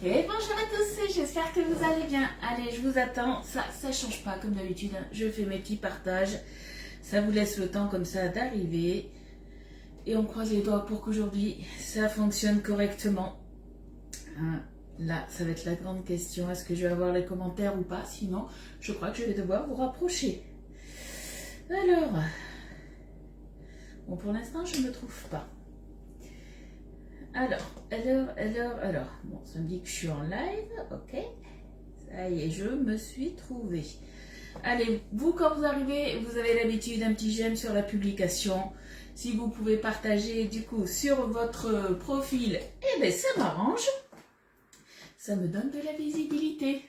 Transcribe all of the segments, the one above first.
Et bonjour à tous, j'espère que vous allez bien. Allez, je vous attends. Ça change pas comme d'habitude. Je fais mes petits partages. Ça vous laisse le temps comme ça d'arriver. Et on croise les doigts pour qu'aujourd'hui, ça fonctionne correctement. Hein, là, ça va être la grande question. Est-ce que je vais avoir les commentaires ou pas? Sinon, je crois que je vais devoir vous rapprocher. Alors, bon, pour l'instant, je ne me trouve pas. Alors, bon, ça me dit que je suis en live, ok. Ça y est, je me suis trouvée. Allez, vous, quand vous arrivez, vous avez l'habitude d'un petit j'aime sur la publication. Si vous pouvez partager, du coup, sur votre profil, eh bien, ça m'arrange. Ça me donne de la visibilité.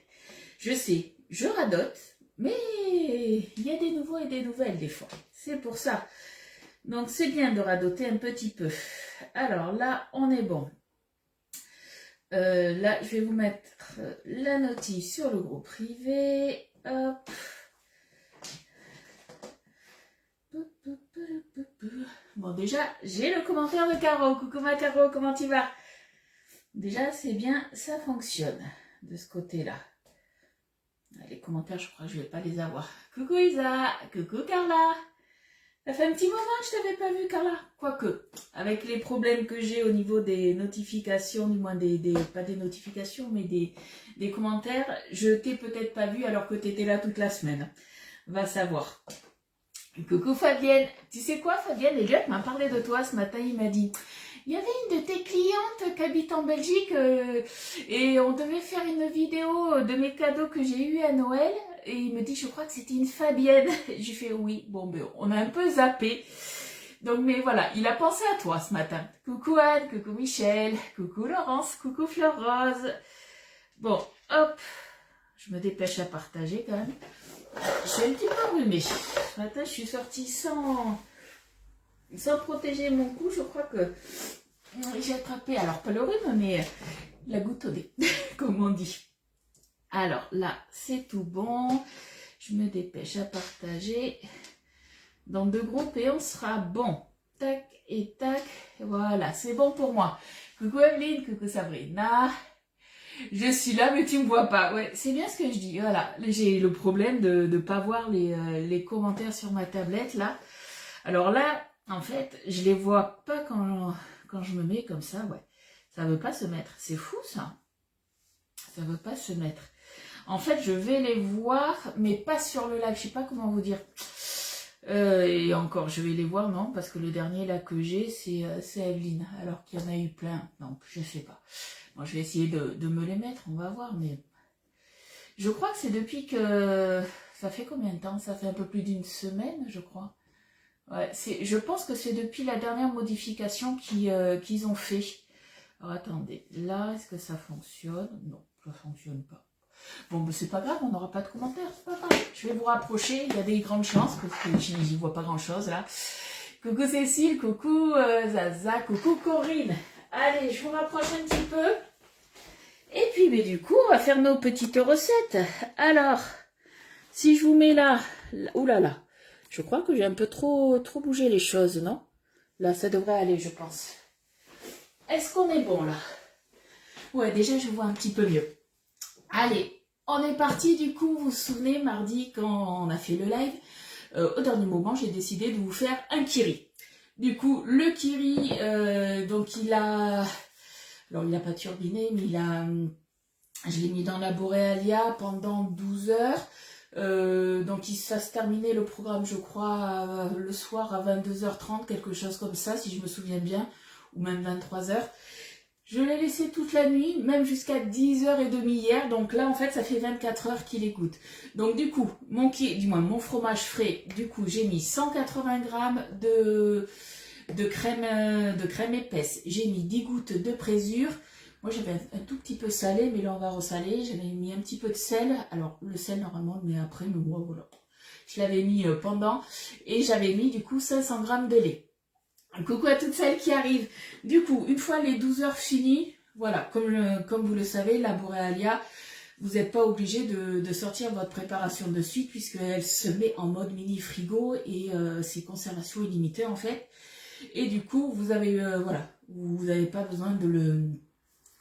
Je sais, je radote, mais il y a des nouveaux et des nouvelles, des fois. C'est pour ça. Donc, c'est bien de radoter un petit peu. Alors là, on est bon. Là, je vais vous mettre la notif sur le groupe privé. Hop. Bon, déjà, j'ai le commentaire de Caro. Coucou ma Caro, comment tu vas? Déjà, c'est bien, ça fonctionne de ce côté-là. Les commentaires, je crois que je ne vais pas les avoir. Coucou Isa, coucou Carla. Ça fait un petit moment que je t'avais pas vu, Carla. Quoique, avec les problèmes que j'ai au niveau des notifications, du moins pas des notifications, mais des commentaires, je t'ai peut-être pas vu alors que tu étais là toute la semaine. Va savoir. Coucou Fabienne. Tu sais quoi, Fabienne? Elliot m'a parlé de toi ce matin, il m'a dit, il y avait une de tes clientes qui habite en Belgique et on devait faire une vidéo de mes cadeaux que j'ai eu à Noël. Et il me dit, je crois que c'était une Fabienne. J'ai fait oui, bon, ben, on a un peu zappé. Donc, mais voilà, il a pensé à toi ce matin. Coucou Anne, coucou Michel, coucou Laurence, coucou Fleur Rose. Bon, hop, je me dépêche à partager quand même. Je suis un petit peu enrhumée. Ce matin, je suis sortie sans protéger mon cou. Je crois que j'ai attrapé, alors pas le rhume, mais la goutte au nez, comme on dit. Alors là, c'est tout bon. Je me dépêche à partager dans deux groupes et on sera bon. Tac et tac. Voilà, c'est bon pour moi. Coucou Evelyne, coucou Sabrina. Je suis là, mais tu me vois pas. Ouais, c'est bien ce que je dis. Voilà, j'ai le problème de ne pas voir les commentaires sur ma tablette là. Alors là, en fait, je les vois pas quand je me mets comme ça. Ouais, ça veut pas se mettre. C'est fou ça. Ça veut pas se mettre. En fait, je vais les voir, mais pas sur le live. Je sais pas comment vous dire. Et encore, je vais les voir, non, parce que le dernier là que j'ai, c'est Evelyne, alors qu'il y en a eu plein. Donc, je sais pas. Bon, je vais essayer de me les mettre, on va voir, mais je crois que c'est depuis que... Ça fait combien de temps? Ça fait un peu plus d'une semaine, je crois. Ouais, je pense que c'est depuis la dernière modification qu'ils ont fait. Alors, attendez, là, est-ce que ça fonctionne? Non, ça fonctionne pas. Bon, ben, c'est pas grave, on n'aura pas de commentaires, c'est pas grave. Je vais vous rapprocher, il y a des grandes chances, parce que j'y vois pas grand-chose, là. Coucou Cécile, coucou Zaza, coucou Corinne. Allez, je vous rapproche un petit peu. Et puis, ben, du coup, on va faire nos petites recettes. Alors, si je vous mets là, oulala, je crois que j'ai un peu trop bougé les choses, non? Là, ça devrait aller, je pense. Est-ce qu'on est bon, là? Ouais, déjà, je vois un petit peu mieux. Allez, on est parti, du coup, vous vous souvenez, mardi, quand on a fait le live, au dernier moment, j'ai décidé de vous faire un kiri. Du coup, le kiri, donc il a... Alors, il n'a pas turbiné, mais je l'ai mis dans la Borealia pendant 12 heures. Donc, ça se terminait le programme, je crois, le soir à 22h30, quelque chose comme ça, si je me souviens bien, ou même 23h. Je l'ai laissé toute la nuit, même jusqu'à 10h30 hier. Donc là, en fait, ça fait 24 heures qu'il égoutte. Donc du coup, mon fromage frais, du coup, j'ai mis 180 grammes de crème épaisse. J'ai mis 10 gouttes de présure. Moi, j'avais un tout petit peu salé, mais là, on va ressaler. J'avais mis un petit peu de sel. Alors, le sel, normalement, on le met après, mais moi, voilà. Je l'avais mis pendant. Et j'avais mis, du coup, 500 grammes de lait. Coucou à toutes celles qui arrivent. Du coup, une fois les 12 heures finies, voilà, comme vous le savez, la Borealia, vous n'êtes pas obligé de sortir votre préparation de suite puisqu'elle se met en mode mini frigo et c'est conservation illimitée en fait. Et du coup, vous avez, voilà, vous n'avez pas besoin de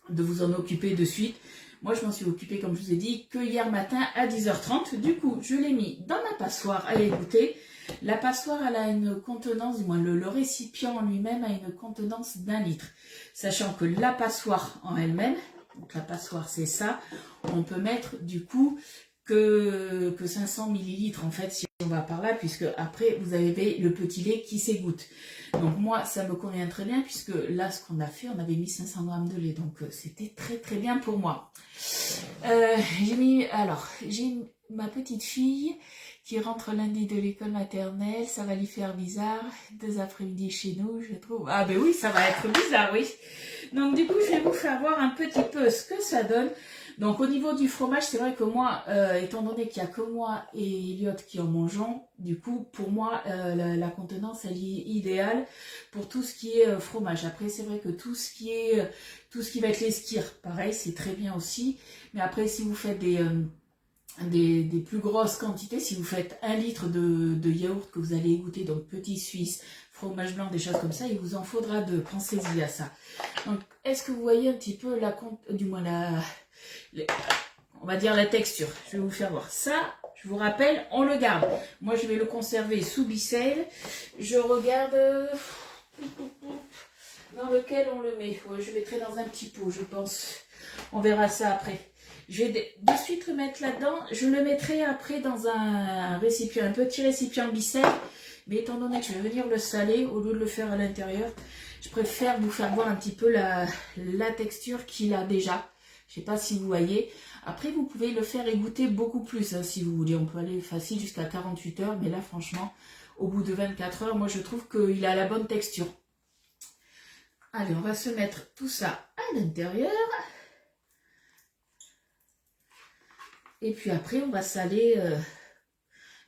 de vous en occuper de suite. Moi, je m'en suis occupée, comme je vous ai dit, que hier matin à 10h30. Du coup, je l'ai mis dans ma passoire à égoutter. La passoire, elle a une contenance, du moins le récipient en lui-même a une contenance d'1 litre. Sachant que la passoire en elle-même, donc la passoire c'est ça, on peut mettre du coup que 500 millilitres en fait, si on va par là, puisque après vous avez le petit lait qui s'égoutte. Donc moi, ça me convient très bien, puisque là, ce qu'on a fait, on avait mis 500 grammes de lait, donc c'était très très bien pour moi. J'ai ma petite fille qui rentre lundi de l'école maternelle, ça va lui faire bizarre, 2 après-midi chez nous, je trouve. Ah ben oui, ça va être bizarre, oui. Donc du coup, je vais vous faire voir un petit peu ce que ça donne. Donc au niveau du fromage, c'est vrai que moi, étant donné qu'il n'y a que moi et Elliot qui en mangeons, du coup, pour moi, la contenance, elle est idéale pour tout ce qui est fromage. Après, c'est vrai que tout ce qui va être les skyres, pareil, c'est très bien aussi. Mais après, si vous faites des plus grosses quantités, si vous faites 1 litre de yaourt que vous allez égoutter, donc petit suisse, fromage blanc, des choses comme ça, il vous en faudra 2, pensez-y à ça. Donc, est-ce que vous voyez un petit peu on va dire la texture? Je vais vous faire voir ça. Je vous rappelle, on le garde. Moi, je vais le conserver sous Bicelle. Je regarde dans lequel on le met. Ouais, je mettrai dans un petit pot, je pense. On verra ça après. Je vais de suite le mettre là-dedans. Je le mettrai après dans un récipient, un petit récipient Bicelle. Mais étant donné que je vais venir le saler, au lieu de le faire à l'intérieur, je préfère vous faire voir un petit peu la texture qu'il a déjà. Je ne sais pas si vous voyez. Après, vous pouvez le faire égoutter beaucoup plus, hein, si vous voulez. On peut aller facile jusqu'à 48 heures. Mais là, franchement, au bout de 24 heures, moi, je trouve qu'il a la bonne texture. Allez, on va se mettre tout ça à l'intérieur. Et puis après, on va saler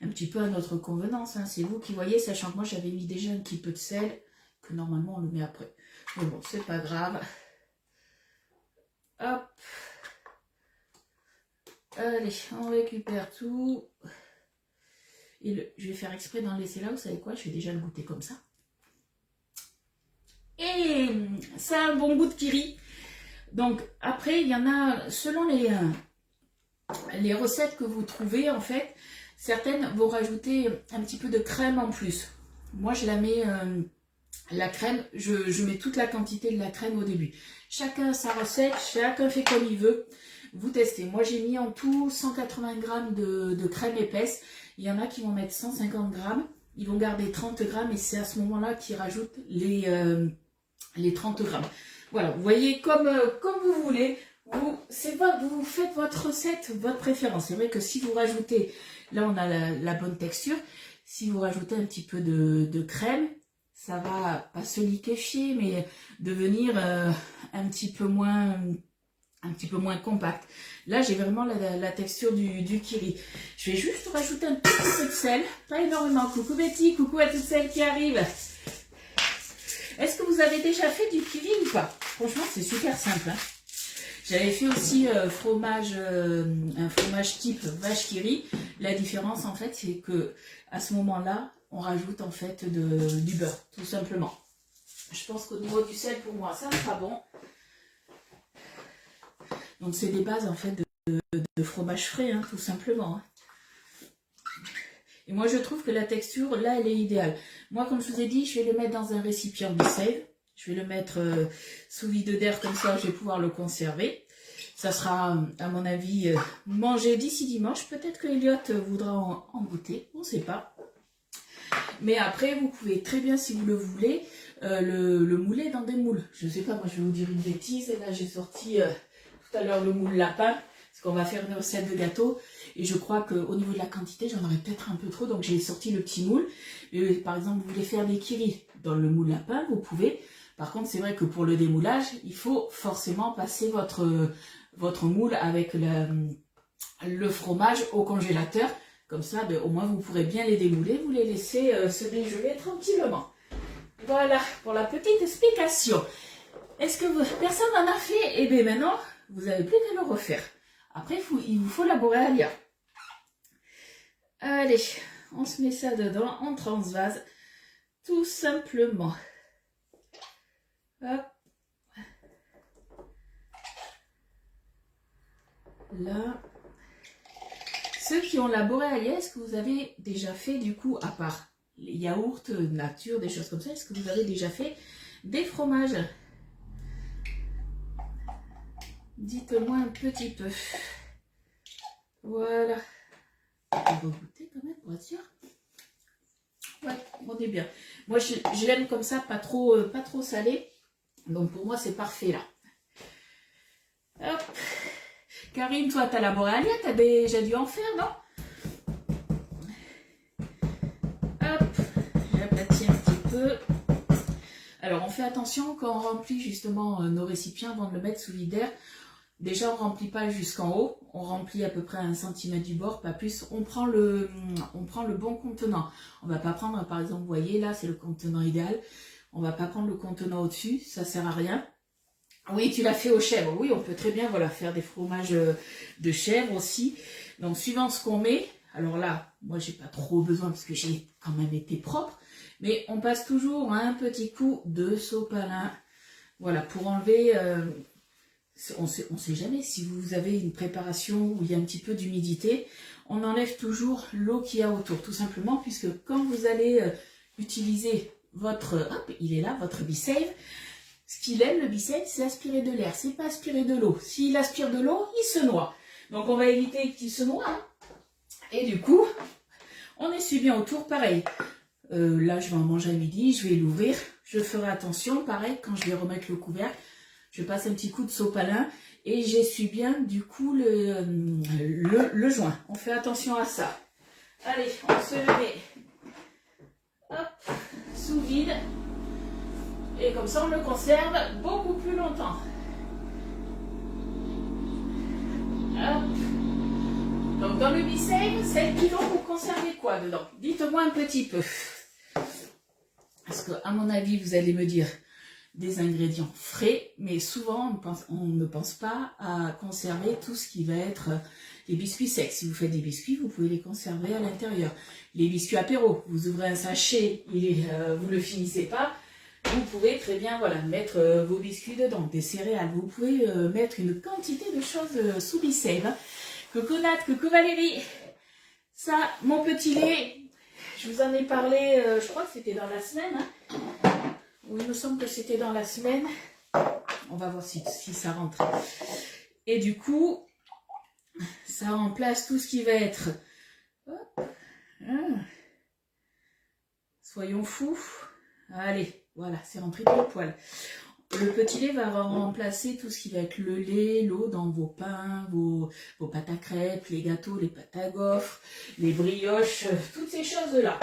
un petit peu à notre convenance. Hein. C'est vous qui voyez, sachant que moi, j'avais mis déjà un petit peu de sel, que normalement, on le met après. Mais bon, c'est pas grave. Hop. Allez, on récupère tout. Et je vais faire exprès d'en laisser là. Vous savez quoi? Je vais déjà le goûter comme ça. Et ça a un bon goût de kiri. Donc après, il y en a, selon les recettes que vous trouvez, en fait, certaines vont rajouter un petit peu de crème en plus. Moi, je la mets, la crème, je mets toute la quantité de la crème au début. Chacun sa recette, chacun fait comme il veut. Vous testez. Moi, j'ai mis en tout 180 grammes de crème épaisse. Il y en a qui vont mettre 150 grammes. Ils vont garder 30 grammes et c'est à ce moment-là qu'ils rajoutent les 30 grammes. Voilà, vous voyez comme vous voulez. Vous faites votre recette, votre préférence. C'est vrai que si vous rajoutez, là on a la bonne texture. Si vous rajoutez un petit peu de crème, ça va pas se liquéfier, mais devenir un petit peu moins compact. Là, j'ai vraiment la texture du kiri. Je vais juste rajouter un tout petit peu de sel, pas énormément. Coucou Betty, coucou à toutes celles qui arrivent. Est-ce que vous avez déjà fait du kiri ou pas? Franchement, c'est super simple. Hein. J'avais fait aussi un fromage type vache qui rit. La différence, en fait, c'est que à ce moment-là, on rajoute en fait du beurre, tout simplement. Je pense qu'au niveau du sel, pour moi, ça sera bon. Donc, c'est des bases en fait de fromage frais, hein, tout simplement. Hein. Et moi, je trouve que la texture, là, elle est idéale. Moi, comme je vous ai dit, je vais le mettre dans un récipient Bicelle. Je vais le mettre sous vide d'air, comme ça, je vais pouvoir le conserver. Ça sera, à mon avis, mangé d'ici dimanche. Peut-être que Elliot voudra en goûter, on ne sait pas. Mais après, vous pouvez très bien, si vous le voulez, le mouler dans des moules. Je ne sais pas, moi, je vais vous dire une bêtise. Et là, j'ai sorti tout à l'heure le moule lapin, parce qu'on va faire une recette de gâteau. Et je crois qu'au niveau de la quantité, j'en aurais peut-être un peu trop, donc j'ai sorti le petit moule. Et, par exemple, vous voulez faire des kiris dans le moule lapin, vous pouvez. Par contre, c'est vrai que pour le démoulage, il faut forcément passer votre moule avec le fromage au congélateur. Comme ça, au moins, vous pourrez bien les démouler. Vous les laissez se dégeler tranquillement. Voilà, pour la petite explication. Est-ce que personne n'en a fait? Eh bien, maintenant, vous n'avez plus qu'à le refaire. Après, il vous faut laborer à lire. Allez, on se met ça dedans, on transvase, tout simplement. Hop. là. Ceux qui ont la Boréalia, est-ce que vous avez déjà fait du coup, à part les yaourts, nature, des choses comme ça, est-ce que vous avez déjà fait des fromages? Dites-moi un petit peu. Voilà. On va goûter quand même pour être sûr. Ouais, on est bien. Moi, je l'aime comme ça, pas trop salé. Donc pour moi, c'est parfait là. Hop. Karine, toi, t'as la Boréalia, t'as déjà dû en faire, non? Hop. J'aplatis un petit peu. Alors, on fait attention quand on remplit justement nos récipients avant de le mettre sous vide d'air. Déjà, on ne remplit pas jusqu'en haut. On remplit à peu près 1 cm du bord, pas plus. On prend le bon contenant. On ne va pas prendre, par exemple, vous voyez, là, c'est le contenant idéal. On ne va pas prendre le contenant au-dessus, ça ne sert à rien. Oui, tu l'as fait aux chèvres. Oui, on peut très bien voilà, faire des fromages de chèvre aussi. Donc, suivant ce qu'on met, alors là, moi, j'ai pas trop besoin parce que j'ai quand même été propre. Mais on passe toujours un petit coup de sopalin. Voilà, pour enlever... on sait jamais si vous avez une préparation où il y a un petit peu d'humidité. On enlève toujours l'eau qu'il y a autour, tout simplement, puisque quand vous allez utiliser votre... Hop, il est là, votre B-Save. Ce qu'il aime, le B-Save, c'est aspirer de l'air, c'est pas aspirer de l'eau. S'il aspire de l'eau, il se noie. Donc on va éviter qu'il se noie. Hein. Et du coup, on essuie bien autour, pareil. Là, je vais en manger à midi, je vais l'ouvrir. Je ferai attention, pareil, quand je vais remettre le couvercle, je passe un petit coup de sopalin et j'essuie bien, du coup, le joint. On fait attention à ça. Allez, on se le met. Hop, sous vide. Et comme ça, on le conserve beaucoup plus longtemps. Hop. Donc, dans le B-Save, 7 kg, vous conservez quoi dedans? Dites-moi un petit peu. Parce qu'à mon avis, vous allez me dire des ingrédients frais, mais souvent, on ne pense pas à conserver tout ce qui va être les biscuits secs. Si vous faites des biscuits, vous pouvez les conserver à l'intérieur. Les biscuits apéro, vous ouvrez un sachet et vous ne le finissez pas. Vous pouvez très bien voilà, mettre vos biscuits dedans, des céréales. Vous pouvez mettre une quantité de choses sous B-Save. Hein. Coucou Nat, coucou Valérie. Ça, mon petit lait, je vous en ai parlé, je crois que c'était dans la semaine. Hein. Oui, il me semble que c'était dans la semaine. On va voir si ça rentre. Et du coup, ça remplace tout ce qui va être... Hop, soyons fous. Allez. Voilà, c'est rentré dans le poil. Le petit lait va remplacer tout ce qui va être le lait, l'eau dans vos pains, vos pâtes à crêpes, les gâteaux, les pâtes à gaufres, les brioches, toutes ces choses-là.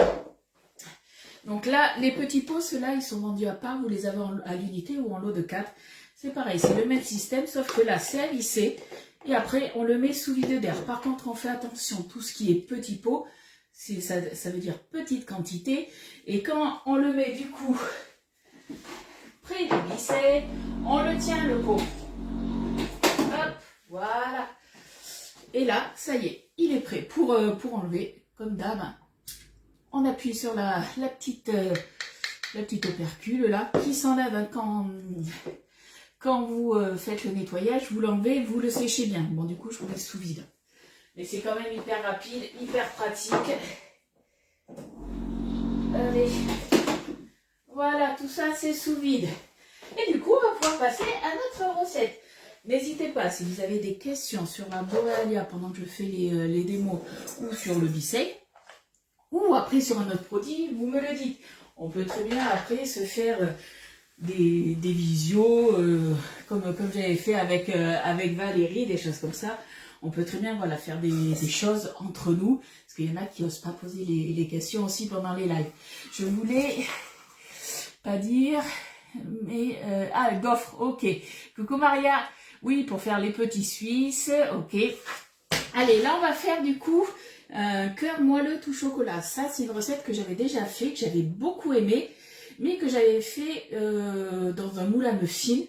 Donc là, les petits pots, ceux-là, ils sont vendus à part. Vous les avez à l'unité ou en lot de 4. C'est pareil, c'est le même système, sauf que là, c'est à visser. Et après, on le met sous vide d'air. Par contre, on fait attention, tout ce qui est petit pot, ça veut dire petite quantité. Et quand on le met du coup... près du B-Save, on le tient le pot. Hop, voilà. Et là, ça y est, il est prêt pour enlever, comme d'hab. On appuie sur la petite opercule là, qui s'enlève quand vous faites le nettoyage, vous l'enlevez, vous le séchez bien. Bon, du coup, je vous laisse sous vide. Mais c'est quand même hyper rapide, hyper pratique. Allez. Voilà, tout ça c'est sous vide. Et du coup, on va pouvoir passer à notre recette. N'hésitez pas, si vous avez des questions sur la Boréalia pendant que je fais les démos ou sur le B-Save, ou après sur un autre produit, vous me le dites. On peut très bien après se faire des visios, comme j'avais fait avec Valérie, des choses comme ça. On peut très bien voilà, faire des choses entre nous, parce qu'il y en a qui n'osent pas poser les questions aussi pendant les lives. Je voulais... pas dire, mais... gaufre, ok. Coucou Maria, oui, pour faire les petits Suisses, ok. Allez, là, on va faire du coup un cœur moelleux tout chocolat. Ça, c'est une recette que j'avais déjà fait, que j'avais beaucoup aimé, mais que j'avais fait dans un moule à muffins.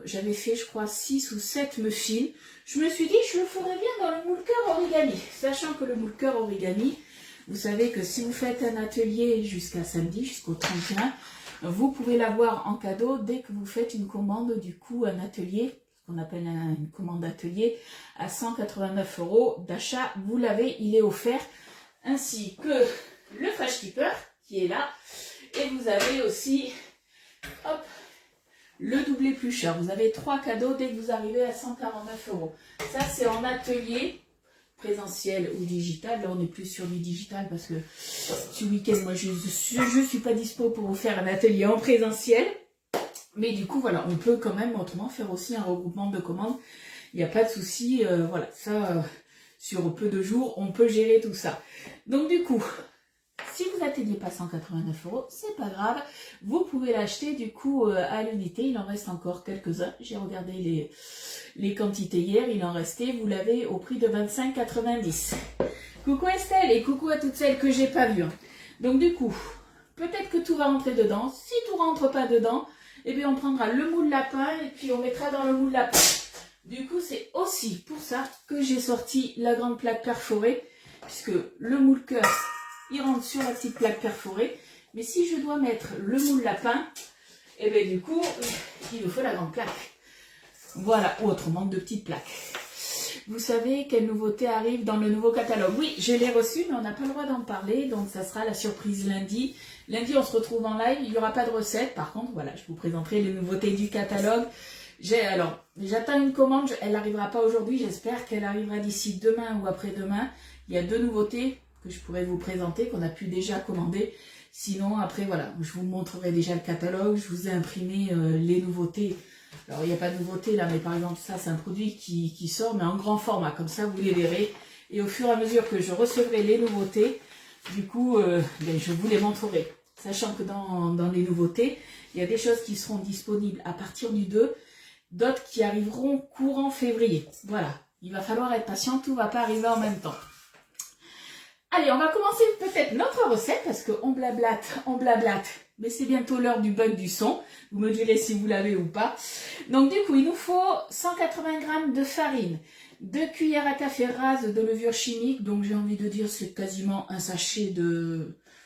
J'avais fait, je crois, 6 ou 7 muffins. Je me suis dit, je le ferais bien dans le moule cœur origami. Sachant que le moule cœur origami, vous savez que si vous faites un atelier jusqu'à samedi, jusqu'au 31, vous pouvez l'avoir en cadeau dès que vous faites une commande, du coup, un atelier. qu'on appelle une commande atelier, à 189 € d'achat. Vous l'avez, il est offert, ainsi que le Fresh Keeper qui est là. Et vous avez aussi, hop, le double éplucheur. Vous avez 3 cadeaux dès que vous arrivez à 149 €. Ça, c'est en atelier présentiel ou digital. Là, on est plus sur du digital parce que ce week-end, moi, je suis pas dispo pour vous faire un atelier en présentiel. Mais du coup, voilà, on peut quand même autrement faire aussi un regroupement de commandes. Il n'y a pas de souci. Voilà, ça, sur peu de jours, on peut gérer tout ça. Donc, du coup, si vous n'atteignez pas 189 €, c'est pas grave. Vous pouvez l'acheter du coup à l'unité. Il en reste encore quelques-uns. J'ai regardé les quantités hier. Il en restait. Vous l'avez au prix de 25,90 €. Coucou Estelle et coucou à toutes celles que j'ai pas vues. Donc du coup, peut-être que tout va rentrer dedans. Si tout rentre pas dedans, eh bien on prendra le moule lapin et puis on mettra dans le moule lapin. Du coup, c'est aussi pour ça que j'ai sorti la grande plaque perforée, puisque le moule cœur, il rentre sur la petite plaque perforée. Mais si je dois mettre le moule lapin, et bien du coup, il nous faut la grande plaque. Voilà, ou autrement de petites plaques. Vous savez quelle nouveauté arrive dans le nouveau catalogue? Oui, je l'ai reçu, mais on n'a pas le droit d'en parler, donc ça sera la surprise lundi. Lundi, on se retrouve en live, il n'y aura pas de recette. Par contre, voilà, je vous présenterai les nouveautés du catalogue. J'attends une commande, elle n'arrivera pas aujourd'hui, j'espère qu'elle arrivera d'ici demain ou après-demain. Il y a 2 nouveautés que je pourrais vous présenter, qu'on a pu déjà commander. Sinon, après, voilà, je vous montrerai déjà le catalogue, je vous ai imprimé les nouveautés. Alors, il n'y a pas de nouveauté là, mais par exemple, ça, c'est un produit qui sort, mais en grand format, comme ça, vous les verrez. Et au fur et à mesure que je recevrai les nouveautés, du coup, je vous les montrerai. Sachant que dans les nouveautés, il y a des choses qui seront disponibles à partir du 2, d'autres qui arriveront courant février. Voilà, il va falloir être patient, tout ne va pas arriver en même temps. Allez, on va commencer peut-être notre recette, parce qu'on blablate, mais c'est bientôt l'heure du bug du son. Vous me direz si vous l'avez ou pas. Donc du coup, il nous faut 180 g de farine, 2 cuillères à café rases de levure chimique, donc j'ai envie de dire c'est quasiment un sachet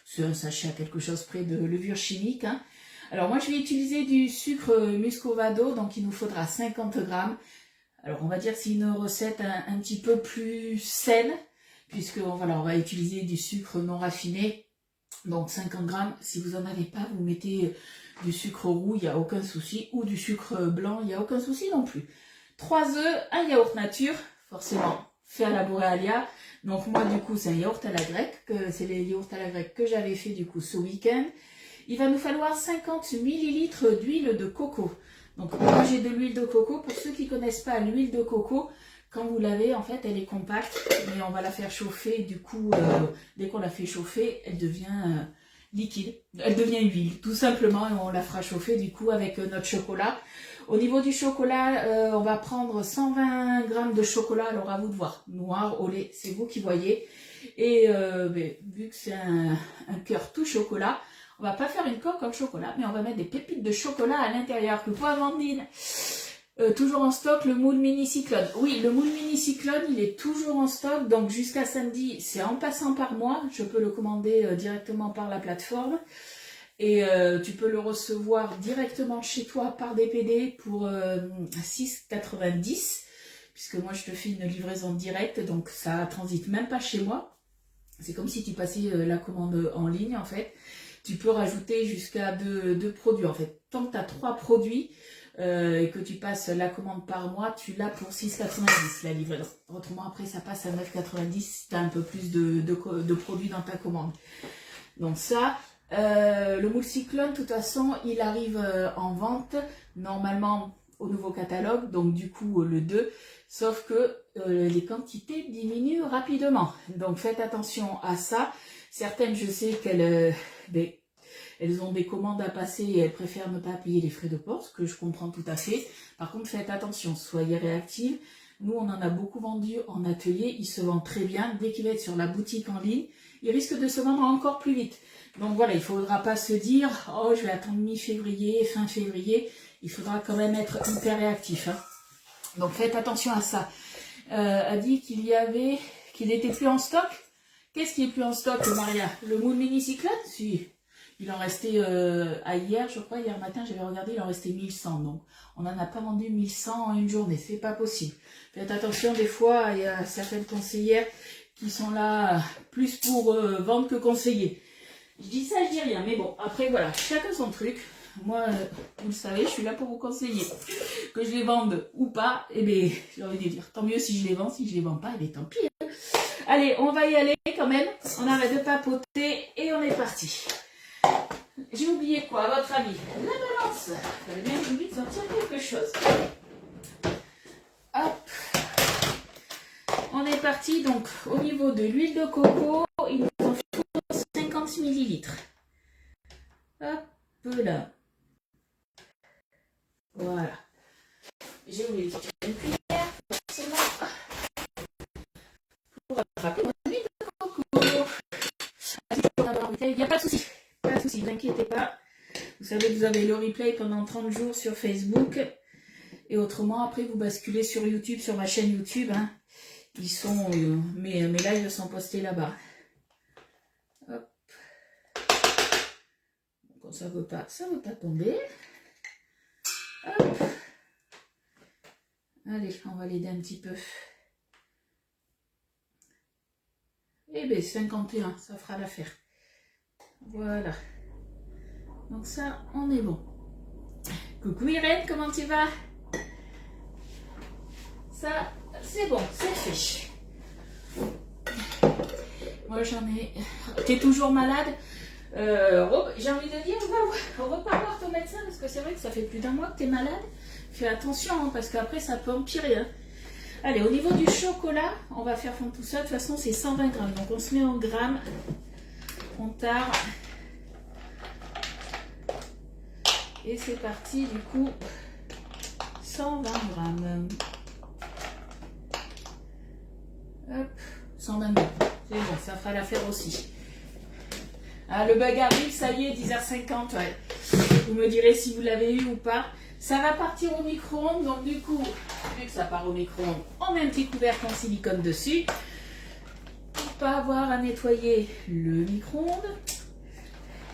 c'est un sachet à quelque chose près de levure chimique. Hein. Alors moi, je vais utiliser du sucre muscovado, donc il nous faudra 50 g. Alors on va dire que c'est une recette un petit peu plus saine, puisque voilà, on va utiliser du sucre non raffiné, donc 50 g. Si vous n'en avez pas, vous mettez du sucre roux, il n'y a aucun souci, ou du sucre blanc, il n'y a aucun souci non plus. 3 œufs, un yaourt nature, forcément fait à la Borealia. Donc moi du coup c'est un yaourt à la grecque, c'est les yaourts à la grecque que j'avais fait du coup ce week-end. Il va nous falloir 50 ml d'huile de coco. Donc moi j'ai de l'huile de coco. Pour ceux qui ne connaissent pas l'huile de coco, quand vous l'avez, en fait, elle est compacte, mais on va la faire chauffer. Du coup, dès qu'on la fait chauffer, elle devient liquide. Elle devient huile, tout simplement, et on la fera chauffer, du coup, avec notre chocolat. Au niveau du chocolat, on va prendre 120 g de chocolat. Alors, à vous de voir. Noir, au lait, c'est vous qui voyez. Et vu que c'est un cœur tout chocolat, on va pas faire une coque en chocolat, mais on va mettre des pépites de chocolat à l'intérieur. Coucou Amandine. Toujours en stock le moule mini cyclone. Oui, le moule mini cyclone, il est toujours en stock. Donc jusqu'à samedi, c'est en passant par moi. Je peux le commander directement par la plateforme. Et tu peux le recevoir directement chez toi par DPD pour 6,90 €. Puisque moi, je te fais une livraison directe. Donc ça transite même pas chez moi. C'est comme si tu passais la commande en ligne en fait. Tu peux rajouter jusqu'à 2 produits en fait. Tant que tu as 3 produits, et que tu passes la commande par mois, tu l'as pour 6,90 € la livraison. Autrement, après, ça passe à 9,90 € si tu as un peu plus de produits dans ta commande. Donc ça, le moule cyclone, de toute façon, il arrive en vente, normalement, au nouveau catalogue, donc du coup, le 2, sauf que les quantités diminuent rapidement. Donc faites attention à ça. Certaines, je sais qu'elles... elles ont des commandes à passer et elles préfèrent ne pas payer les frais de port, ce que je comprends tout à fait. Par contre, faites attention, soyez réactifs. Nous, on en a beaucoup vendu en atelier, il se vend très bien. Dès qu'il va être sur la boutique en ligne, il risque de se vendre encore plus vite. Donc voilà, il ne faudra pas se dire « Oh, je vais attendre mi-février, fin février ». Il faudra quand même être hyper réactif. Hein. Donc faites attention à ça. A dit qu'il n'était plus en stock. Qu'est-ce qui est plus en stock, Maria? Le moule mini cyclone? Si. Il en restait, à hier, je crois, hier matin, j'avais regardé, il en restait 1100. Donc, on n'en a pas vendu 1100 en une journée. C'est pas possible. Faites attention, des fois, il y a certaines conseillères qui sont là plus pour vendre que conseiller. Je dis ça, je dis rien. Mais bon, après, voilà, chacun son truc. Moi, vous le savez, je suis là pour vous conseiller. Que je les vende ou pas, eh bien, j'ai envie de dire, tant mieux si je les vends. Si je les vends pas, eh bien, tant pis. Hein. Allez, on va y aller quand même. On arrête de papoter et on est parti. J'ai oublié quoi, à votre avis? La balance. J'avais bien oublié de sortir quelque chose. Hop. On est parti, donc, au niveau de l'huile de coco, il nous en faut 50 millilitres. Hop là. Voilà. J'ai oublié de sortir une cuillère, forcément. Pour attraper mon huile de coco. Il n'y a pas de souci. Pas de souci, ne vous inquiétez pas. Vous savez que vous avez le replay pendant 30 jours sur Facebook. Et autrement, après, vous basculez sur YouTube, sur ma chaîne YouTube. Hein. Ils sont, mes lives sont postés là-bas. Hop. Quand ça veut pas tomber. Hop. Allez, on va l'aider un petit peu. Eh bien, 51, ça fera l'affaire. Voilà. Donc ça, on est bon. Coucou Irène, comment tu vas? Ça, c'est bon, c'est fait. Moi, j'en ai... T'es toujours malade? J'ai envie de dire, on va pas voir ton médecin, parce que c'est vrai que ça fait plus d'un mois que t'es malade. Fais attention, hein, parce qu'après, ça peut empirer. Hein. Allez, au niveau du chocolat, on va faire fondre tout ça. De toute façon, c'est 120 grammes. Donc, on se met en grammes. On tare. Et c'est parti, du coup, 120 grammes. Hop, 120 grammes. C'est bon, ça fera l'affaire aussi. Ah, le bug arrive, ça y est, 10h50. Ouais. Vous me direz si vous l'avez eu ou pas. Ça va partir au micro-ondes, donc du coup, vu que ça part au micro-ondes, on met un petit couvercle en silicone dessus. Pour pas avoir à nettoyer le micro-ondes.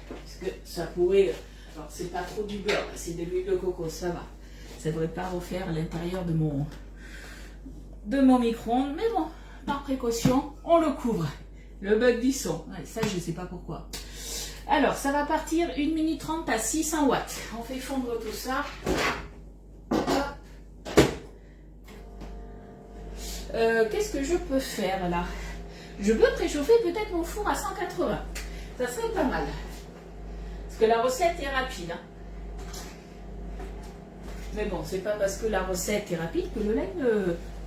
Parce que ça pourrait... Alors, c'est pas trop du beurre, c'est de l'huile de coco, ça va. Ça devrait pas refaire l'intérieur de mon micro-ondes. Mais bon, par précaution, on le couvre. Le bug du son. Ouais, ça, je sais pas pourquoi. Alors, ça va partir 1 minute 30 à 600 watts. On fait fondre tout ça. Qu'est-ce que je peux faire là? Je peux préchauffer peut-être mon four à 180. Ça serait pas mal. Parce que la recette est rapide. Hein. Mais bon, c'est pas parce que la recette est rapide que le lait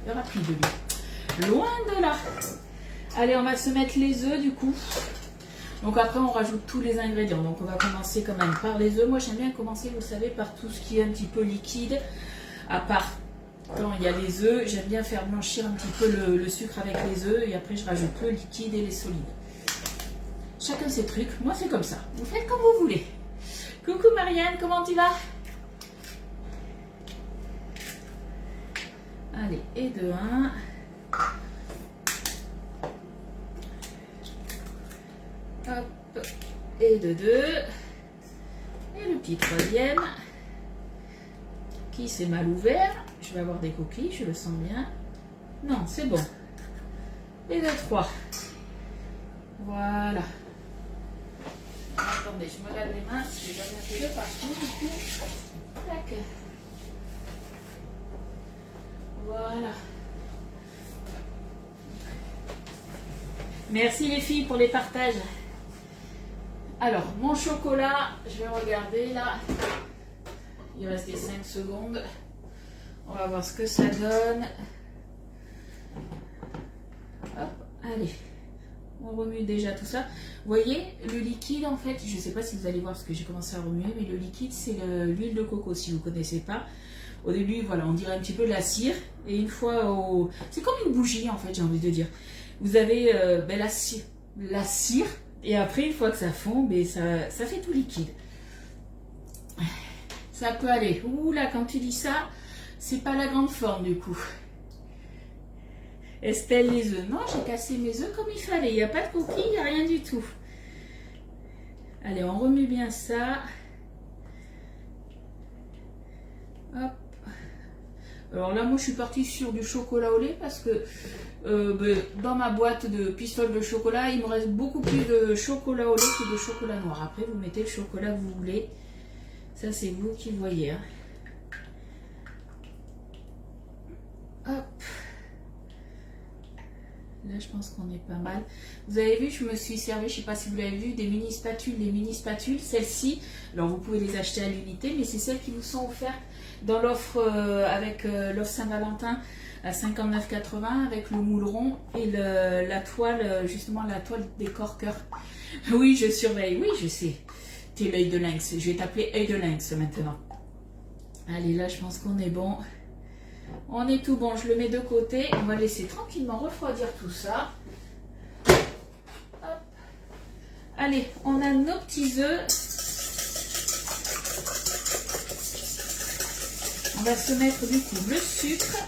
est rapide, lui. Loin de là. Allez, on va se mettre les œufs du coup. Donc après, on rajoute tous les ingrédients. Donc on va commencer quand même par les œufs. Moi, j'aime bien commencer, vous savez, par tout ce qui est un petit peu liquide. À part quand il y a les œufs, j'aime bien faire blanchir un petit peu le sucre avec les œufs. Et après, je rajoute le liquide et les solides. Chacun ses trucs. Moi, c'est comme ça. Vous faites comme vous voulez. Coucou Marianne, comment tu vas? Allez, et de 1. Hop, et de 2. Et le petit troisième. Qui s'est mal ouvert. Je vais avoir des coquilles, je le sens bien. Non, c'est bon. Et de 3. Voilà. Attendez, je me lave les mains, j'ai jamais fait de partout du coup. Tac. Voilà. Merci les filles pour les partages. Alors, mon chocolat, je vais regarder là. Il reste 5 secondes. On va voir ce que ça donne. Hop, allez. On remue déjà tout ça. Vous voyez, le liquide, en fait, je ne sais pas si vous allez voir ce que j'ai commencé à remuer, mais le liquide, c'est l'huile de coco, si vous ne connaissez pas. Au début, voilà, on dirait un petit peu de la cire. Et une fois au... C'est comme une bougie, en fait, j'ai envie de dire. Vous avez la cire. Et après, une fois que ça fond, ça fait tout liquide. Ça peut aller. Ouh là, quand tu dis ça, c'est pas la grande forme, du coup. Estelle, les œufs. Non, j'ai cassé mes œufs comme il fallait. Il n'y a pas de coquille, il n'y a rien du tout. Allez, on remue bien ça. Hop. Alors là, moi, je suis partie sur du chocolat au lait parce que dans ma boîte de pistoles de chocolat, il me reste beaucoup plus de chocolat au lait que de chocolat noir. Après, vous mettez le chocolat que vous voulez. Ça, c'est vous qui voyez. Hein. Hop. Là, je pense qu'on est pas mal. Vous avez vu, je me suis servi, je ne sais pas si vous l'avez vu, des mini spatules. Les mini spatules, celles-ci, alors vous pouvez les acheter à l'unité, mais c'est celles qui vous sont offertes dans l'offre avec l'offre Saint-Valentin à 59,80 avec le moule rond et la toile, justement la toile des corkers. Oui, je surveille, oui, je sais. T'es l'œil de lynx. Je vais t'appeler œil de lynx maintenant. Allez, là, je pense qu'on est bon. On est tout bon, je le mets de côté. On va laisser tranquillement refroidir tout ça. Hop. Allez, on a nos petits œufs. On va se mettre du coup le sucre.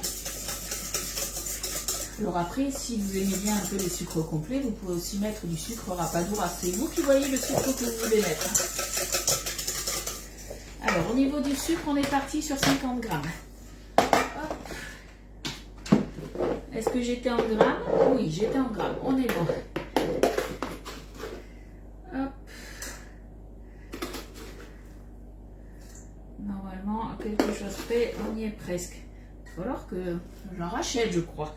Alors après, si vous aimez bien un peu les sucres complets, vous pouvez aussi mettre du sucre rapadura. C'est vous qui voyez le sucre que vous voulez mettre. Hein. Alors au niveau du sucre, on est parti sur 50 grammes. Est-ce que j'étais en grammes? Oui, j'étais en grammes. On est bon. Hop. Normalement, à quelque chose près, on y est presque. Il va falloir que j'en rachète, je crois.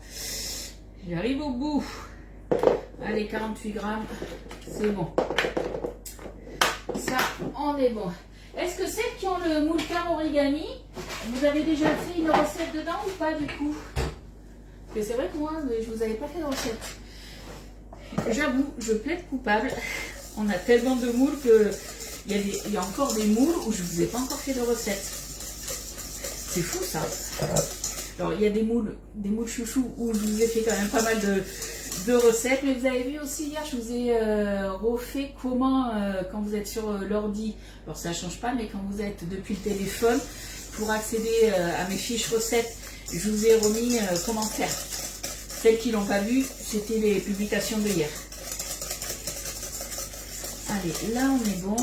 J'arrive au bout. Allez, 48 grammes. C'est bon. Ça, on est bon. Est-ce que celles qui ont le moule car origami, vous avez déjà fait une recette dedans ou pas du coup? Parce que c'est vrai que moi, je vous avais pas fait de recette. J'avoue, je plaide coupable. On a tellement de moules que il y a encore des moules où je vous ai pas encore fait de recette. C'est fou ça. Alors il y a des moules chouchous où je vous ai fait quand même pas mal de recettes. Mais vous avez vu aussi hier, je vous ai refait comment quand vous êtes sur l'ordi. Alors ça change pas, mais quand vous êtes depuis le téléphone, pour accéder à mes fiches recettes, je vous ai remis comment faire. Celles qui l'ont pas vu, c'était les publications de hier. Allez, là on est bon.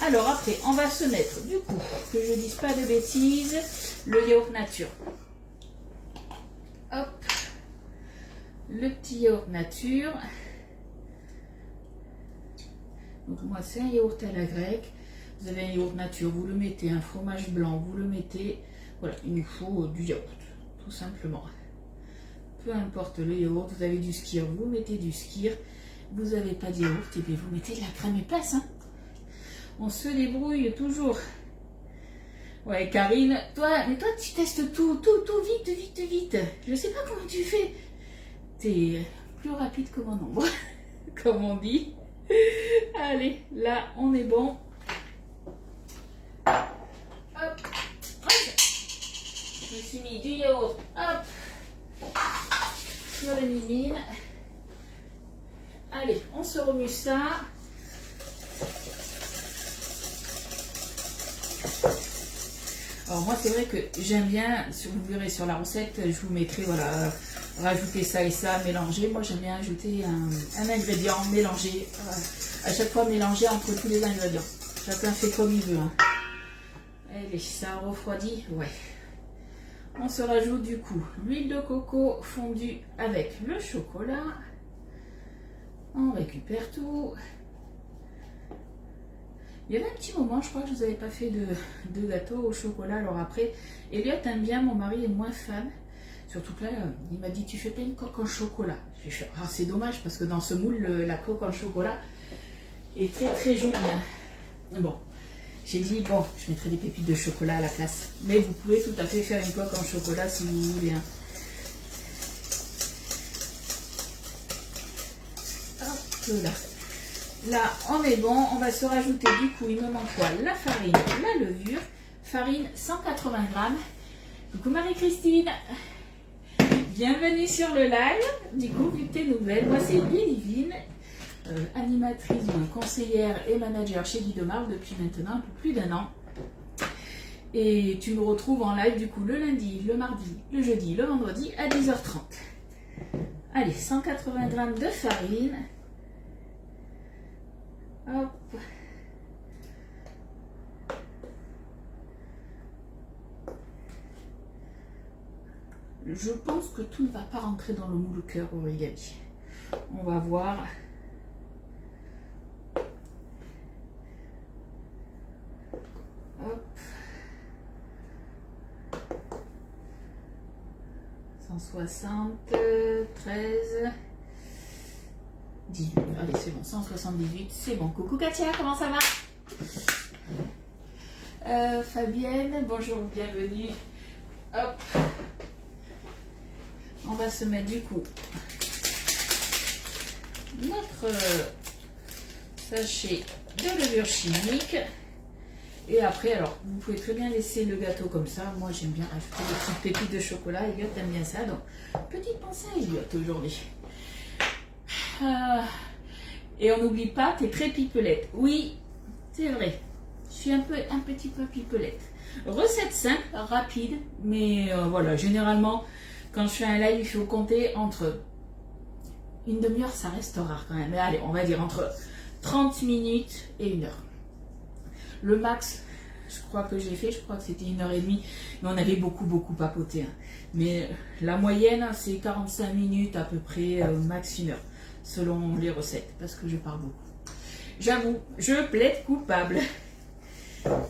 Alors après, on va se mettre, du coup, que je dise pas de bêtises, le yaourt nature. Hop. Le petit yaourt nature. Donc moi c'est un yaourt à la grecque. Vous avez un yaourt nature, vous le mettez, un fromage blanc, vous le mettez. Voilà, il nous faut du yaourt, tout simplement. Peu importe le yaourt, vous avez du skyr, vous mettez du skyr. Vous n'avez pas de yaourt, et bien vous mettez de la crème épaisse. Hein. On se débrouille toujours. Ouais, Karine, mais toi tu testes tout vite. Je sais pas comment tu fais. T'es plus rapide que mon ombre, comme on dit. Allez, là on est bon. Hop. Je me suis mis du yaourt, hop, sur les mimines. Allez, on se remue ça. Alors moi c'est vrai que j'aime bien, vous verrez sur la recette, je vous mettrai, voilà, rajouter ça et ça, mélanger. Moi j'aime bien ajouter un ingrédient, mélanger, à chaque fois mélanger entre tous les ingrédients. Chacun fait comme il veut. Hein. Allez, ça refroidit, ouais. On se rajoute du coup l'huile de coco fondue avec le chocolat. On récupère tout. Il y avait un petit moment, je crois que je vous avais pas fait de gâteau au chocolat. Alors après, Elliot aime bien, mon mari est moins fan. Surtout que là, il m'a dit, tu fais pas une coque en chocolat. J'ai fait, ah, c'est dommage parce que dans ce moule, la coque en chocolat est très jolie. Hein. Bon, j'ai dit, bon, je mettrai des pépites de chocolat à la place. Mais vous pouvez tout à fait faire une coque en chocolat si vous voulez. Hein. Hop là. Là, on est bon. On va se rajouter du coup, il me manque quoi? La farine, la levure. Farine 180 grammes. Coucou Marie-Christine. Bienvenue sur le live. Du coup, vu tes nouvelles, moi c'est Lily, animatrice, conseillère et manager chez Guy Demar depuis maintenant un peu plus d'1 an. Et tu me retrouves en live du coup le lundi, le mardi, le jeudi, le vendredi à 10h30. Allez, 180 grammes de farine. Hop. Je pense que tout ne va pas rentrer dans le moule cœur origami. On va voir. Hop. 160, 13, 18. Allez, c'est bon, 178, c'est bon. Coucou Katia, comment ça va? Fabienne, bonjour, bienvenue. Hop. On va se mettre du coup notre sachet de levure chimique. Et après, alors, vous pouvez très bien laisser le gâteau comme ça. Moi, j'aime bien rajouter des petites pépites de chocolat. Elliot aime bien ça. Donc, petite pensée à Elliot aujourd'hui. Et on n'oublie pas, t'es très pipelette. Oui, c'est vrai. Je suis un petit peu pipelette. Recette simple, rapide. Mais voilà, généralement, quand je fais un live, il faut compter entre une demi-heure, ça reste rare quand même. Mais allez, on va dire entre 30 minutes et 1 heure. Le max, je crois que j'ai fait, je crois que c'était 1h30, mais on avait beaucoup papoté. Hein. Mais la moyenne, c'est 45 minutes à peu près, max 1 heure, selon les recettes, parce que je parle beaucoup. J'avoue, je plaide coupable. Hop.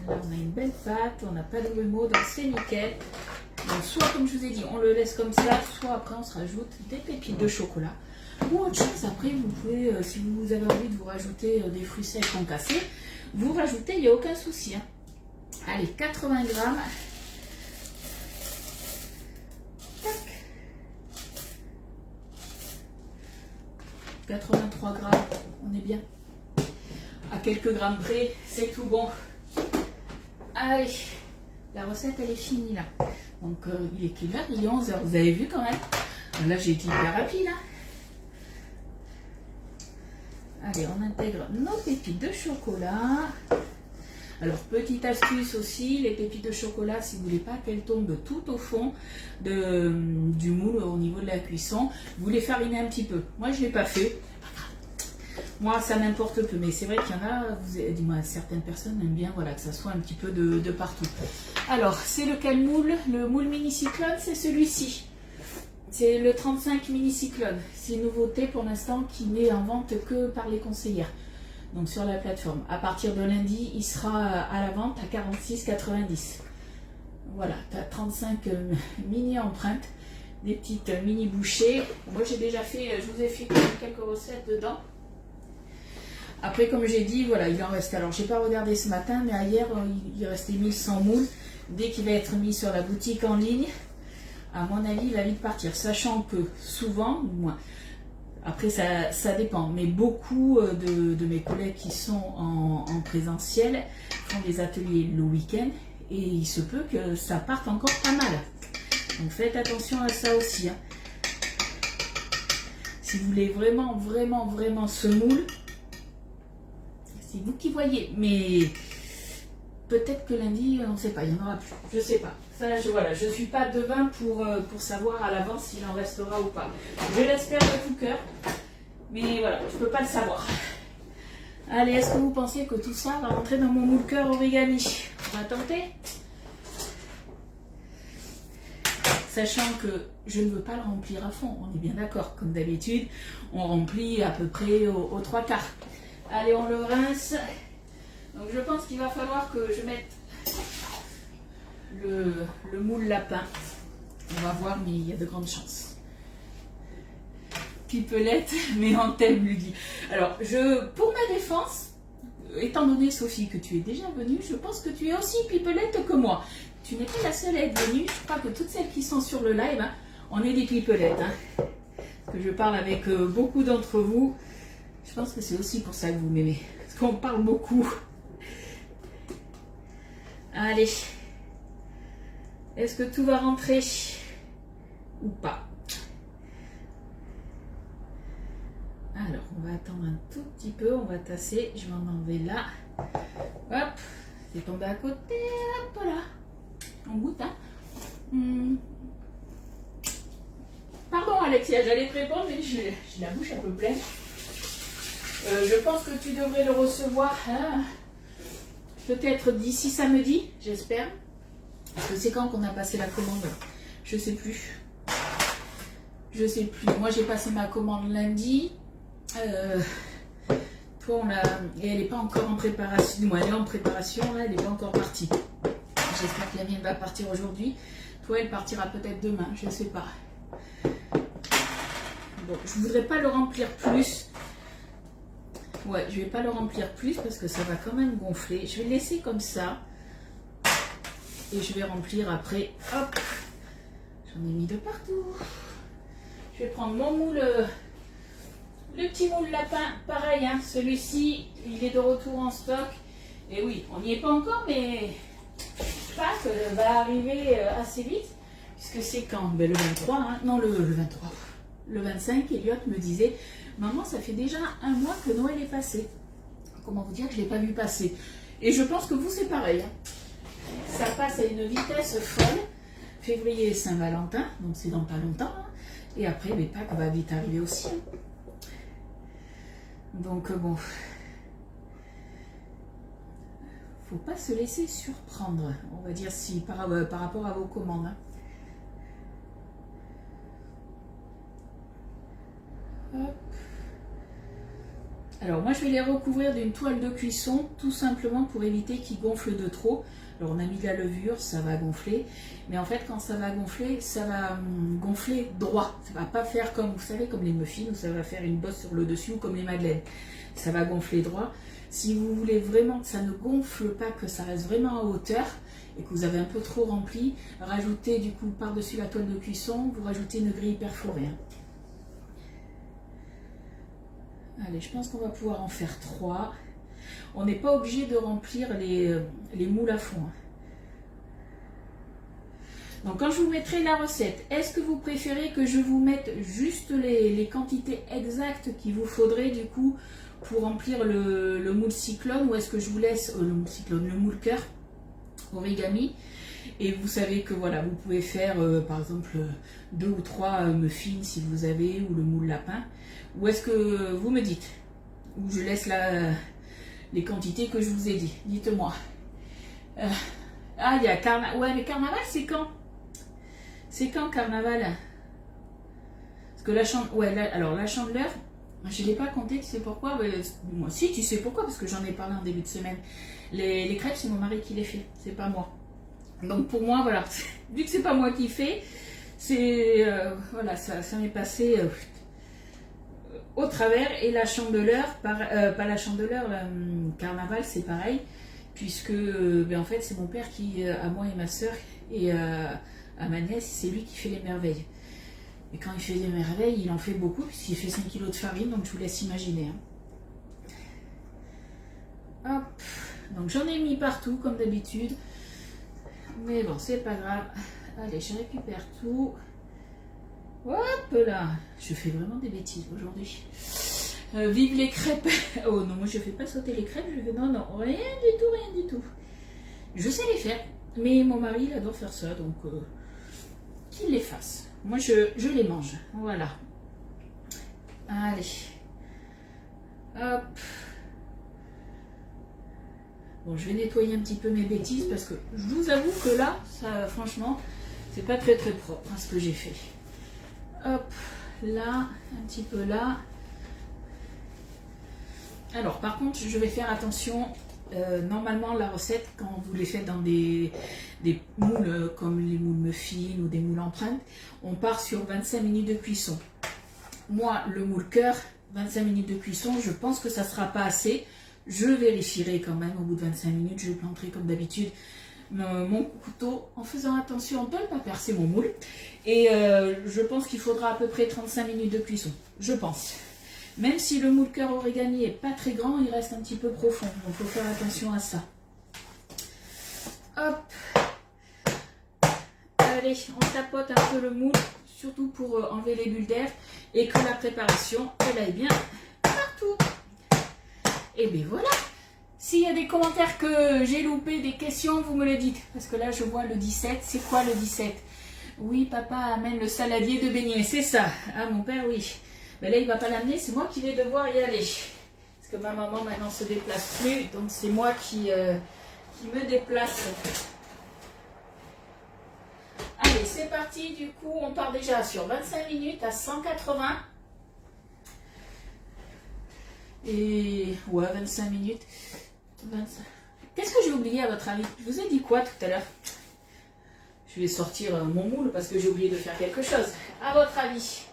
Là, on a une belle pâte, on n'a pas de grumeaux, donc c'est nickel. Donc, soit, comme je vous ai dit, on le laisse comme ça, soit après on se rajoute des pépites de chocolat. Ou autre chose, après vous pouvez, si vous avez envie de vous rajouter des fruits secs concassés, vous rajoutez, il n'y a aucun souci. Hein. Allez, 80 grammes. Tac. 83 grammes, on est bien. À quelques grammes près, c'est tout bon. Allez, la recette elle est finie là. Donc il est quelle heure? Il est 11 h. Vous avez vu quand même? Là j'ai été hyper rapide. Hein. Allez, on intègre nos pépites de chocolat. Alors petite astuce aussi, les pépites de chocolat, si vous ne voulez pas qu'elles tombent tout au fond du moule au niveau de la cuisson, vous les farinez un petit peu. Moi je ne l'ai pas fait. Moi, ça m'importe peu, mais c'est vrai qu'il y en a, dis-moi, certaines personnes aiment bien voilà, que ça soit un petit peu de partout. Alors, c'est lequel moule? Le moule mini cyclone, c'est celui-ci. C'est le 35 mini cyclone. C'est une nouveauté pour l'instant qui n'est en vente que par les conseillères. Donc sur la plateforme. À partir de lundi, il sera à la vente à 46,90. Voilà, tu as 35 mini empreintes, des petites mini bouchées. Moi, j'ai déjà fait, je vous ai fait quelques recettes dedans. Après, comme j'ai dit, voilà, il en reste. Alors, j'ai pas regardé ce matin, mais hier, il restait 1100 moules. Dès qu'il va être mis sur la boutique en ligne, à mon avis, il va vite partir. Sachant que souvent, moins. Après, ça dépend. Mais beaucoup de mes collègues qui sont en présentiel font des ateliers le week-end. Et il se peut que ça parte encore pas mal. Donc, faites attention à ça aussi. Hein. Si vous voulez vraiment ce moule, c'est vous qui voyez, mais peut-être que lundi, on ne sait pas, il n'y en aura plus. Je ne sais pas. Ça, je ne suis pas devin pour savoir à l'avance s'il en restera ou pas. Je l'espère de tout cœur, mais voilà, je ne peux pas le savoir. Allez, est-ce que vous pensez que tout ça va rentrer dans mon moule cœur origami? On va tenter. Sachant que je ne veux pas le remplir à fond, on est bien d'accord. Comme d'habitude, on remplit à peu près aux 3/4. Allez, on le rince. Donc je pense qu'il va falloir que je mette le moule lapin. On va voir, mais il y a de grandes chances. Pipelette, mais en thème ludique. Alors, pour ma défense, étant donné, Sophie, que tu es déjà venue, je pense que tu es aussi pipelette que moi. Tu n'es pas la seule à être venue. Je crois que toutes celles qui sont sur le live, hein, on est des pipelettes. Hein. Parce que je parle avec beaucoup d'entre vous. Je pense que c'est aussi pour ça que vous m'aimez. Parce qu'on parle beaucoup. Allez. Est-ce que tout va rentrer ou pas? Alors, on va attendre un tout petit peu. On va tasser. Je vais en enlever là. Hop. C'est tombé à côté. Hop là. On goûte, hein. Pardon Alexia, j'allais te répondre, mais j'ai la bouche un peu pleine. Je pense que tu devrais le recevoir hein, peut-être d'ici samedi, j'espère. Parce que c'est quand qu'on a passé la commande? Je sais plus. Je sais plus. Moi j'ai passé ma commande lundi. Toi et elle n'est pas encore en préparation. Moi elle est en préparation, là, elle n'est pas encore partie. J'espère que la mienne va partir aujourd'hui. Toi elle partira peut-être demain, je ne sais pas. Bon, je voudrais pas le remplir plus. Ouais, je vais pas le remplir plus parce que ça va quand même gonfler. Je vais le laisser comme ça. Et je vais remplir après. Hop. J'en ai mis de partout. Je vais prendre mon moule. Le petit moule lapin. Pareil, hein, celui-ci, il est de retour en stock. Et oui, on n'y est pas encore, mais Pâques va arriver assez vite. Puisque c'est quand? Ben, le 23, hein. Non, le 23. Le 25, Elliot me disait, maman, ça fait déjà un mois que Noël est passé. Comment vous dire que je ne l'ai pas vu passer? Et je pense que vous, c'est pareil. Hein. Ça passe à une vitesse folle. Février, Saint-Valentin, donc c'est dans pas longtemps. Hein. Et après, Pâques va vite arriver aussi. Hein. Donc bon, faut pas se laisser surprendre, on va dire, si par rapport à vos commandes. Hein. Hop. Alors moi je vais les recouvrir d'une toile de cuisson tout simplement pour éviter qu'ils gonflent de trop. Alors on a mis de la levure, ça va gonfler, mais en fait quand ça va gonfler, ça va gonfler droit. Ça va pas faire comme, vous savez, comme les muffins où ça va faire une bosse sur le dessus ou comme les madeleines. Ça va gonfler droit. Si vous voulez vraiment que ça ne gonfle pas, que ça reste vraiment en hauteur et que vous avez un peu trop rempli, rajoutez du coup par-dessus la toile de cuisson, vous rajoutez une grille perforée. Hein. Allez, je pense qu'on va pouvoir en faire 3. On n'est pas obligé de remplir les moules à fond. Donc quand je vous mettrai la recette, est-ce que vous préférez que je vous mette juste les quantités exactes qu'il vous faudrait du coup pour remplir le moule cyclone, ou est-ce que je vous laisse le moule cœur origami? Et vous savez que voilà, vous pouvez faire par exemple 2 ou 3 muffins si vous avez, ou le moule lapin. Ou est-ce que vous me dites? Ou je laisse les quantités que je vous ai dit. Dites-moi. Ah, il y a carnaval. Ouais, mais carnaval, c'est quand? C'est quand carnaval? Parce que la chandeleur. Ouais, alors la chandeleur, je ne l'ai pas compté, tu sais pourquoi? Moi, si, tu sais pourquoi, parce que j'en ai parlé en début de semaine. Les crêpes, c'est mon mari qui les fait, c'est pas moi. Donc pour moi, voilà, vu que c'est pas moi qui fais, c'est voilà, ça m'est passé au travers. Et la chandeleur, pas la chandeleur, le carnaval, c'est pareil, puisque en fait c'est mon père qui, à moi et ma soeur et à ma nièce, c'est lui qui fait les merveilles. Et quand il fait les merveilles, il en fait beaucoup, puisqu'il fait 5 kg de farine, donc je vous laisse imaginer. Hein. Hop, donc j'en ai mis partout comme d'habitude. Mais bon, c'est pas grave. Allez, je récupère tout. Hop là. Je fais vraiment des bêtises aujourd'hui. Vive les crêpes. Oh non, moi je fais pas sauter les crêpes. Je fais non, rien du tout, rien du tout. Je sais les faire. Mais mon mari, il adore faire ça. Donc, qu'il les fasse. Moi, je les mange. Voilà. Allez. Hop. Bon, je vais nettoyer un petit peu mes bêtises parce que je vous avoue que là, ça, franchement, c'est pas très très propre hein, ce que j'ai fait. Hop, là, un petit peu là. Alors, par contre, je vais faire attention. Normalement, la recette, quand vous les faites dans des moules comme les moules muffins ou des moules empreintes, on part sur 25 minutes de cuisson. Moi, le moule cœur, 25 minutes de cuisson, je pense que ça ne sera pas assez. Je vérifierai quand même au bout de 25 minutes, je planterai comme d'habitude mon couteau en faisant attention de ne pas percer mon moule. Et je pense qu'il faudra à peu près 35 minutes de cuisson, je pense. Même si le moule cœur origami n'est pas très grand, il reste un petit peu profond, donc il faut faire attention à ça. Hop. Allez, on tapote un peu le moule, surtout pour enlever les bulles d'air et que la préparation, elle aille bien partout. Et bien voilà, S'il y a des commentaires que j'ai loupé, des questions, vous me le dites. Parce que là, je vois le 17. C'est quoi le 17? Oui, papa amène le saladier de beignets. C'est ça. Ah, mon père, oui. Mais là, il ne va pas l'amener. C'est moi qui vais devoir y aller. Parce que ma maman, maintenant, se déplace plus. Donc, c'est moi qui me déplace. Allez, c'est parti. Du coup, on part déjà sur 25 minutes à 180. Et ouais, 25 minutes. 25. Qu'est-ce que j'ai oublié à votre avis? Je vous ai dit quoi tout à l'heure? Je vais sortir mon moule parce que j'ai oublié de faire quelque chose. À votre avis,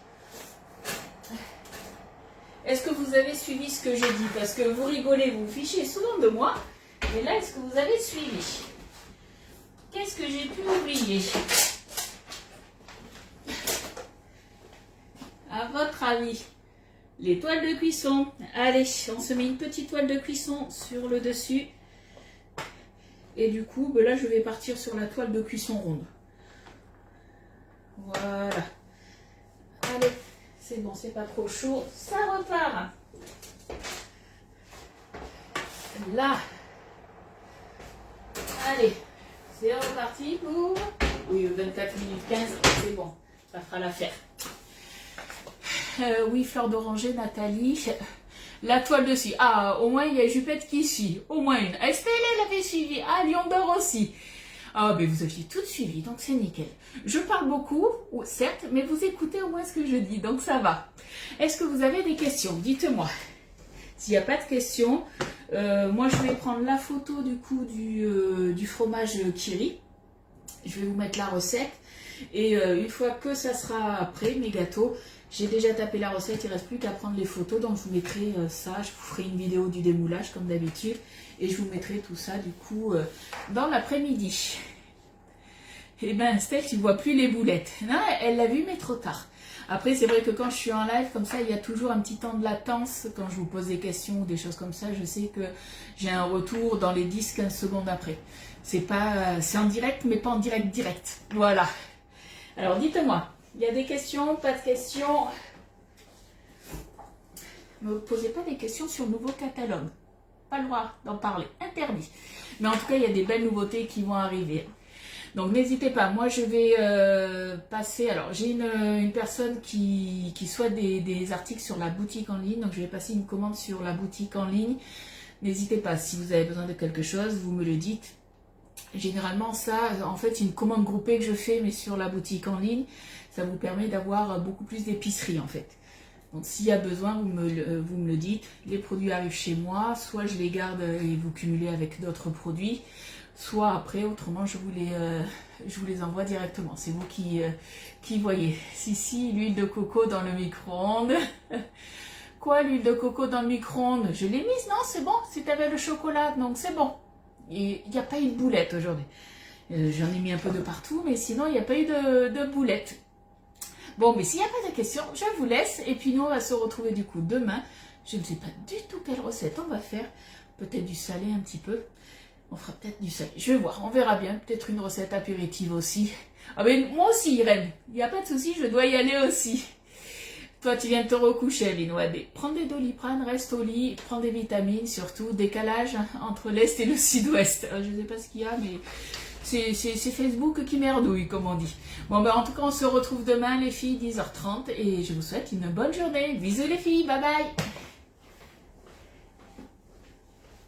est-ce que vous avez suivi ce que j'ai dit? Parce que vous rigolez, vous fichez souvent de moi. Mais là, est-ce que vous avez suivi? Qu'est-ce que j'ai pu oublier? À votre avis, les toiles de cuisson. Allez, on se met une petite toile de cuisson sur le dessus. Et du coup, ben là, je vais partir sur la toile de cuisson ronde. Voilà. Allez, c'est bon, c'est pas trop chaud. Ça repart. Là. Allez, c'est reparti pour... Oui, 24 minutes 15, c'est bon. Ça fera l'affaire. Oui, fleur d'oranger, Nathalie. La toile dessus. Ah, au moins, il y a Jupette qui suit. Au moins une. Estelle, elle avait suivi. Ah, Lion d'or aussi. Ah, mais vous aviez tout suivi, donc c'est nickel. Je parle beaucoup, certes, mais vous écoutez au moins ce que je dis, donc ça va. Est-ce que vous avez des questions? Dites-moi. S'il n'y a pas de questions, moi, je vais prendre la photo du coup du fromage Kiri. Je vais vous mettre la recette. Et une fois que ça sera prêt, mes gâteaux, j'ai déjà tapé la recette, il ne reste plus qu'à prendre les photos, donc je vous mettrai ça, je vous ferai une vidéo du démoulage comme d'habitude, et je vous mettrai tout ça du coup dans l'après-midi. Et ben Estelle, tu ne vois plus les boulettes. Non, elle l'a vu, mais trop tard. Après, c'est vrai que quand je suis en live, comme ça, il y a toujours un petit temps de latence. Quand je vous pose des questions ou des choses comme ça, je sais que j'ai un retour dans les 10-15 secondes après. C'est en direct, mais pas en direct. Voilà. Alors, dites-moi. Il y a des questions, pas de questions? Ne me posez pas des questions sur le nouveau catalogue. Pas le droit d'en parler. Interdit. Mais en tout cas, il y a des belles nouveautés qui vont arriver. Donc, n'hésitez pas. Moi, je vais passer... Alors, j'ai une personne qui souhaite des articles sur la boutique en ligne. Donc, je vais passer une commande sur la boutique en ligne. N'hésitez pas. Si vous avez besoin de quelque chose, vous me le dites. Généralement, ça, en fait, c'est une commande groupée que je fais, mais sur la boutique en ligne. Ça vous permet d'avoir beaucoup plus d'épicerie en fait. Donc s'il y a besoin, vous me le dites. Les produits arrivent chez moi, soit je les garde et vous cumulez avec d'autres produits, soit après, autrement, je vous les envoie directement. C'est vous qui voyez. Si, l'huile de coco dans le micro-ondes. Quoi, l'huile de coco dans le micro-ondes? Je l'ai mise, non, c'est bon. C'était avec le chocolat, donc c'est bon. Il n'y a pas eu de boulette aujourd'hui. J'en ai mis un peu de partout, mais sinon, il n'y a pas eu de boulette. Bon, mais s'il n'y a pas de questions, je vous laisse. Et puis nous, on va se retrouver du coup demain. Je ne sais pas du tout quelle recette on va faire. Peut-être du salé un petit peu. On fera peut-être du salé. Je vais voir, on verra bien. Peut-être une recette apéritive aussi. Ah ben moi aussi, Irène. Il n'y a pas de souci, je dois y aller aussi. Toi, tu viens de te recoucher, Aline Wadé. Prends des Doliprane, reste au lit. Prends des vitamines, surtout. Décalage entre l'Est et le Sud-Ouest. Je ne sais pas ce qu'il y a, mais... C'est Facebook qui merdouille, comme on dit. Bon, ben en tout cas, on se retrouve demain, les filles, 10h30. Et je vous souhaite une bonne journée. Bisous, les filles. Bye bye.